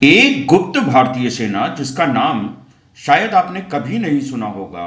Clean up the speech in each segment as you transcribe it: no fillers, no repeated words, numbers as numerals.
एक गुप्त भारतीय सेना जिसका नाम शायद आपने कभी नहीं सुना होगा,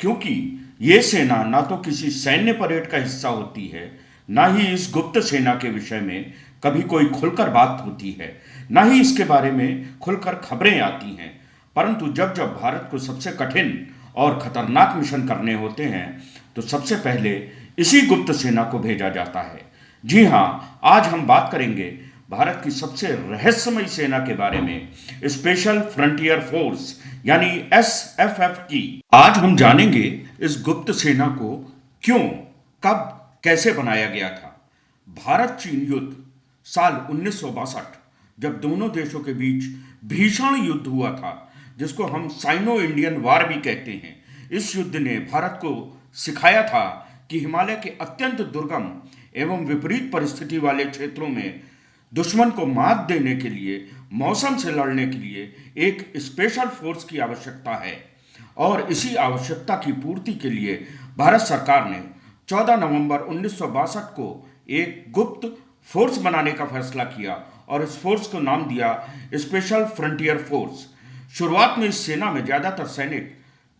क्योंकि ये सेना ना तो किसी सैन्य परेड का हिस्सा होती है, ना ही इस गुप्त सेना के विषय में कभी कोई खुलकर बात होती है, ना ही इसके बारे में खुलकर खबरें आती हैं। परंतु जब जब भारत को सबसे कठिन और खतरनाक मिशन करने होते हैं, तो सबसे पहले इसी गुप्त सेना को भेजा जाता है। जी हाँ, आज हम बात करेंगे भारत की सबसे रहस्यमयी सेना के बारे में, स्पेशल फ्रंटियर फोर्स यानी एसएफएफ की। आज हम जानेंगे इस गुप्त सेना को क्यों, कब, कैसे बनाया गया था। भारत चीन युद्ध साल 1962, जब दोनों देशों के बीच भीषण युद्ध हुआ था, जिसको हम साइनो इंडियन वार भी कहते हैं। इस युद्ध ने भारत को सिखाया था कि हिमालय के अत्यंत दुर्गम एवं विपरीत परिस्थिति वाले क्षेत्रों में दुश्मन को मात देने के लिए, मौसम से लड़ने के लिए एक स्पेशल फोर्स की आवश्यकता है। और इसी आवश्यकता की पूर्ति के लिए भारत सरकार ने 14 नवंबर 1962 को एक गुप्त फोर्स बनाने का फैसला किया और इस फोर्स को नाम दिया स्पेशल फ्रंटियर फोर्स। शुरुआत में इस सेना में ज़्यादातर सैनिक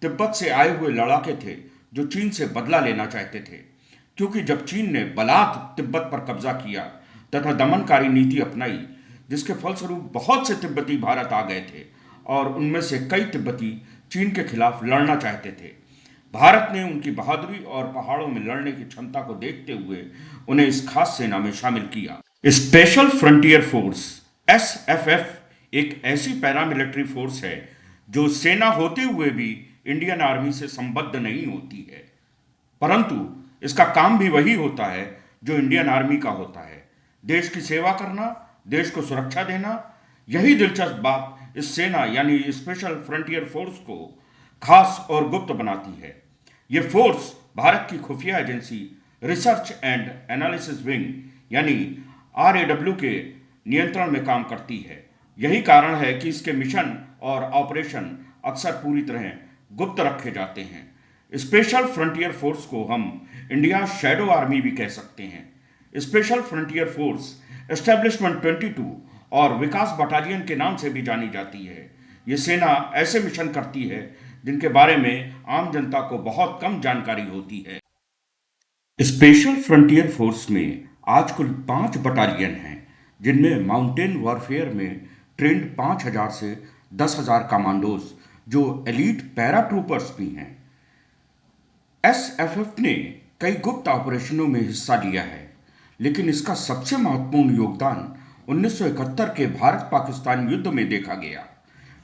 तिब्बत से आए हुए लड़ाके थे, जो चीन से बदला लेना चाहते थे, क्योंकि जब चीन ने बलात् तिब्बत पर कब्जा किया तथा दमनकारी नीति अपनाई, जिसके फलस्वरूप बहुत से तिब्बती भारत आ गए थे और उनमें से कई तिब्बती चीन के खिलाफ लड़ना चाहते थे। भारत ने उनकी बहादुरी और पहाड़ों में लड़ने की क्षमता को देखते हुए उन्हें इस खास सेना में शामिल किया। स्पेशल फ्रंटियर फोर्स एसएफएफ एक ऐसी पैरामिलिट्री फोर्स है जो सेना होते हुए भी इंडियन आर्मी से संबद्ध नहीं होती है, परंतु इसका काम भी वही होता है जो इंडियन आर्मी का होता है, देश की सेवा करना, देश को सुरक्षा देना। यही दिलचस्प बात इस सेना यानी स्पेशल फ्रंटियर फोर्स को खास और गुप्त बनाती है। ये फोर्स भारत की खुफिया agency research and analysis wing यानी आरएडब्ल्यू के नियंत्रण में काम करती है। यही कारण है कि इसके मिशन और ऑपरेशन अक्सर पूरी तरह गुप्त रखे जाते हैं। स्पेशल फ्रंटियर फोर्स को हम इंडिया शैडो आर्मी भी कह सकते हैं। स्पेशल फ्रंटियर फोर्स एस्टेब्लिशमेंट 22 और विकास बटालियन के नाम से भी जानी जाती है। ये सेना ऐसे मिशन करती है जिनके बारे में आम जनता को बहुत कम जानकारी होती है। स्पेशल फ्रंटियर फोर्स में आज कुल 5 बटालियन हैं, जिनमें माउंटेन वॉरफेयर में ट्रेंड 5,000 से 10,000 कमांडोज, जो एलीट पैराट्रूपर्स भी हैं। एसएफएफ ने कई गुप्त ऑपरेशनों में हिस्सा लिया है, लेकिन इसका सबसे महत्वपूर्ण योगदान 1971 के भारत पाकिस्तान युद्ध में देखा गया,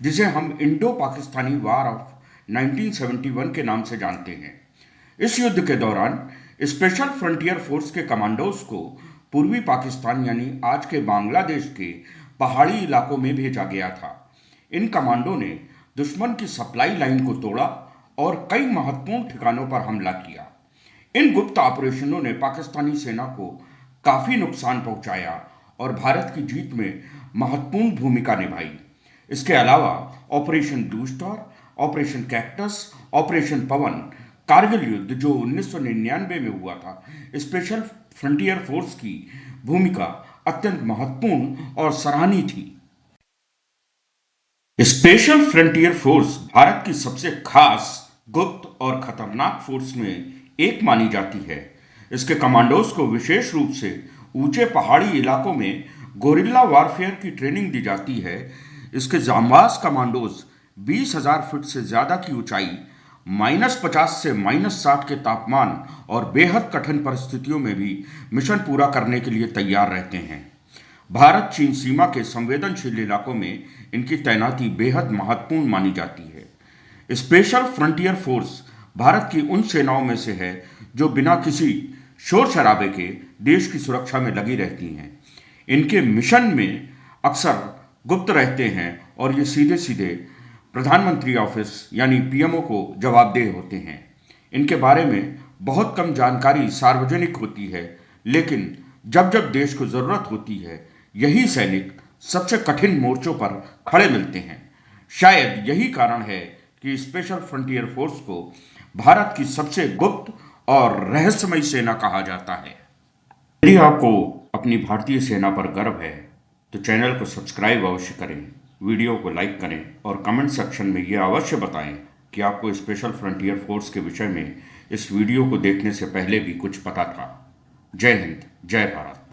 जिसे हम इंडो पाकिस्तानी वार ऑफ 1971 के नाम से जानते हैं। इस युद्ध के दौरान स्पेशल फ्रंटियर फोर्स के कमांडोज को पूर्वी पाकिस्तान यानी आज के बांग्लादेश के पहाड़ी इलाकों में भेजा गया था। इन कमांडो ने दुश्मन की सप्लाई लाइन को तोड़ा और कई महत्वपूर्ण ठिकानों पर हमला किया। इन गुप्त ऑपरेशनों ने पाकिस्तानी सेना को काफ़ी नुकसान पहुंचाया और भारत की जीत में महत्वपूर्ण भूमिका निभाई। इसके अलावा operation blue star, operation cactus, operation Pawan, Kargil युद्ध जो 1999 में हुआ था, स्पेशल फ्रंटियर फोर्स की भूमिका अत्यंत महत्वपूर्ण और सराहनीय थी। स्पेशल फ्रंटियर फोर्स भारत की सबसे खास, गुप्त और खतरनाक फोर्स में एक मानी जाती है। इसके कमांडोज को विशेष रूप से ऊंचे पहाड़ी इलाकों में गोरिल्ला वारफेयर की ट्रेनिंग दी जाती है। इसके जांबाज कमांडोज 20,000 फीट से ज़्यादा की ऊंचाई, -50 से -60 के तापमान और बेहद कठिन परिस्थितियों में भी मिशन पूरा करने के लिए तैयार रहते हैं। भारत चीन सीमा के संवेदनशील इलाकों में इनकी तैनाती बेहद महत्वपूर्ण मानी जाती है। स्पेशल फ्रंटियर फोर्स भारत की उन सेनाओं में से है जो बिना किसी शोर शराबे के देश की सुरक्षा में लगी रहती हैं। इनके मिशन में अक्सर गुप्त रहते हैं और ये सीधे सीधे प्रधानमंत्री ऑफिस यानी पीएमओ को जवाबदेह होते हैं। इनके बारे में बहुत कम जानकारी सार्वजनिक होती है, लेकिन जब जब देश को ज़रूरत होती है, यही सैनिक सबसे कठिन मोर्चों पर खड़े मिलते हैं। शायद यही कारण है कि स्पेशल फ्रंटियर फोर्स को भारत की सबसे गुप्त और रहस्यमयी सेना कहा जाता है। यदि आपको अपनी भारतीय सेना पर गर्व है, तो चैनल को सब्सक्राइब अवश्य करें, वीडियो को लाइक करें और कमेंट सेक्शन में ये अवश्य बताएं कि आपको स्पेशल फ्रंटियर फोर्स के विषय में इस वीडियो को देखने से पहले भी कुछ पता था। जय हिंद, जय भारत।